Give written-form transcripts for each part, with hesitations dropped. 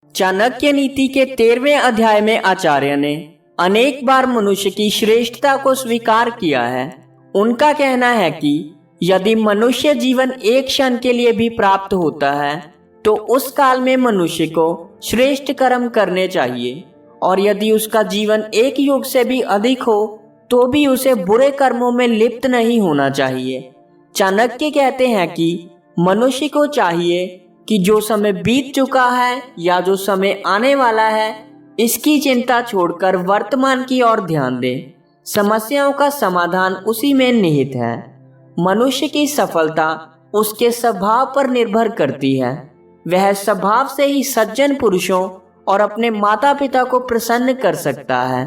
चाणक्य नीति के 13वें अध्याय में आचार्य ने अनेक बार मनुष्य की श्रेष्ठता को स्वीकार किया है। उनका कहना है कि यदि मनुष्य जीवन एक क्षण के लिए भी प्राप्त होता है तो उस काल में मनुष्य को श्रेष्ठ कर्म करने चाहिए, और यदि उसका जीवन एक युग से भी अधिक हो तो भी उसे बुरे कर्मों में लिप्त नहीं होना चाहिए। चाणक्य कहते हैं कि मनुष्य को चाहिए कि जो समय बीत चुका है या जो समय आने वाला है, इसकी चिंता छोड़कर वर्तमान की ओर ध्यान दे। समस्याओं का समाधान उसी में निहित है। मनुष्य की सफलता उसके स्वभाव पर निर्भर करती है। वह स्वभाव से ही सज्जन पुरुषों और अपने माता पिता को प्रसन्न कर सकता है।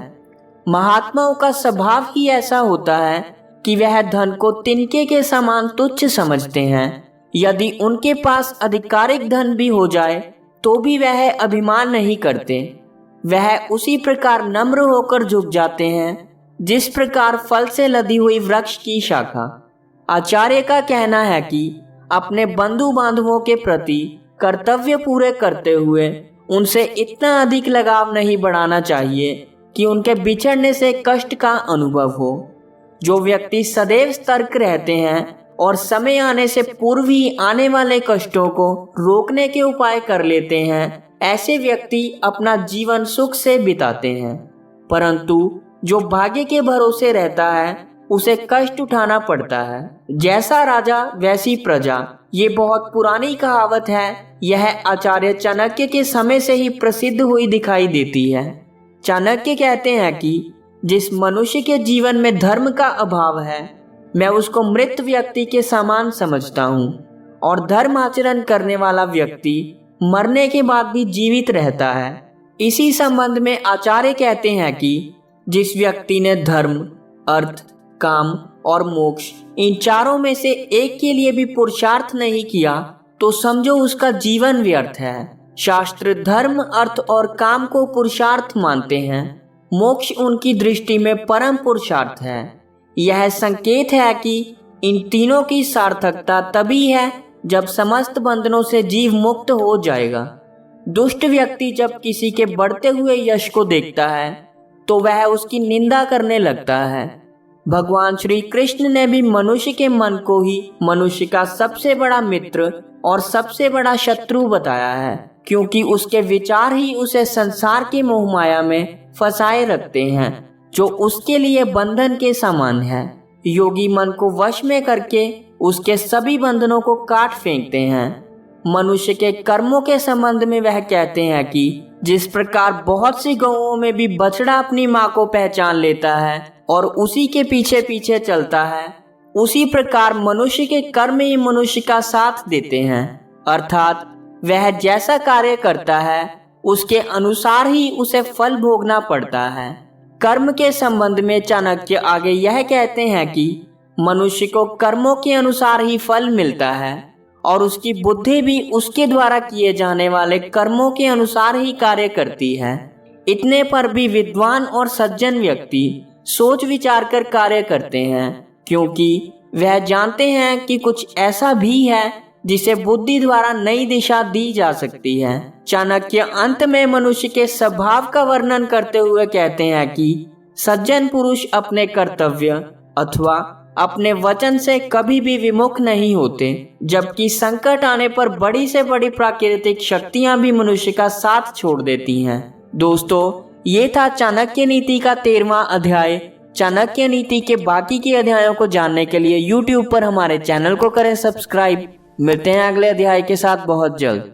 महात्माओं का स्वभाव ही ऐसा होता है कि वह धन को तिनके के समान तुच्छ समझते हैं। यदि उनके पास आधिकारिक धन भी हो जाए तो भी वह अभिमान नहीं करते। वह उसी प्रकार नम्र होकर झुक जाते हैं जिस प्रकार फल से लदी हुई वृक्ष की शाखा। आचार्य का कहना है कि अपने बंधु बांधवों के प्रति कर्तव्य पूरे करते हुए उनसे इतना अधिक लगाव नहीं बढ़ाना चाहिए कि उनके बिछड़ने से कष्ट का अनुभव हो। जो व्यक्ति सदैव सतर्क रहते हैं और समय आने से पूर्व ही आने वाले कष्टों को रोकने के उपाय कर लेते हैं, ऐसे व्यक्ति अपना जीवन सुख से बिताते हैं। परंतु जो भाग्य के भरोसे रहता है उसे कष्ट उठाना पड़ता है। जैसा राजा वैसी प्रजा, ये बहुत पुरानी कहावत है। यह आचार्य चाणक्य के समय से ही प्रसिद्ध हुई दिखाई देती है। चाणक्य कहते हैं कि जिस मनुष्य के जीवन में धर्म का अभाव है, मैं उसको मृत व्यक्ति के समान समझता हूँ, और धर्म आचरण करने वाला व्यक्ति मरने के बाद भी जीवित रहता है। इसी संबंध में आचार्य कहते हैं कि जिस व्यक्ति ने धर्म, अर्थ, काम और मोक्ष, इन चारों में से एक के लिए भी पुरुषार्थ नहीं किया तो समझो उसका जीवन व्यर्थ है। शास्त्र धर्म, अर्थ और काम को पुरुषार्थ मानते हैं। मोक्ष उनकी दृष्टि में परम पुरुषार्थ है। यह संकेत है कि इन तीनों की सार्थकता तभी है जब समस्त बंधनों से जीव मुक्त हो जाएगा। दुष्ट व्यक्ति जब किसी के बढ़ते हुए यश को देखता है तो वह उसकी निंदा करने लगता है। भगवान श्री कृष्ण ने भी मनुष्य के मन को ही मनुष्य का सबसे बड़ा मित्र और सबसे बड़ा शत्रु बताया है, क्योंकि उसके विचार ही उसे संसार की मोहमाया में फंसाए रखते हैं, जो उसके लिए बंधन के समान है। योगी मन को वश में करके उसके सभी बंधनों को काट फेंकते हैं। मनुष्य के कर्मों के संबंध में वह कहते हैं कि जिस प्रकार बहुत सी गौओं में भी बछड़ा अपनी माँ को पहचान लेता है और उसी के पीछे पीछे चलता है, उसी प्रकार मनुष्य के कर्म ही मनुष्य का साथ देते हैं। अर्थात वह जैसा कार्य करता है उसके अनुसार ही उसे फल भोगना पड़ता है। कर्म के संबंध में चाणक्य आगे यह कहते हैं कि मनुष्य को कर्मों के अनुसार ही फल मिलता है और उसकी बुद्धि भी उसके द्वारा किए जाने वाले कर्मों के अनुसार ही कार्य करती है। इतने पर भी विद्वान और सज्जन व्यक्ति सोच विचार कर कार्य करते हैं, क्योंकि वह जानते हैं कि कुछ ऐसा भी है जिसे बुद्धि द्वारा नई दिशा दी जा सकती है। चाणक्य अंत में मनुष्य के स्वभाव का वर्णन करते हुए कहते हैं कि सज्जन पुरुष अपने कर्तव्य अथवा अपने वचन से कभी भी विमुख नहीं होते, जबकि संकट आने पर बड़ी से बड़ी प्राकृतिक शक्तियां भी मनुष्य का साथ छोड़ देती हैं। दोस्तों, ये था चाणक्य नीति का 13वां अध्याय। चाणक्य नीति के बाकी के अध्यायों को जानने के लिए YouTube पर हमारे चैनल को करें सब्सक्राइब। मिलते हैं अगले अध्याय के साथ बहुत जल्द।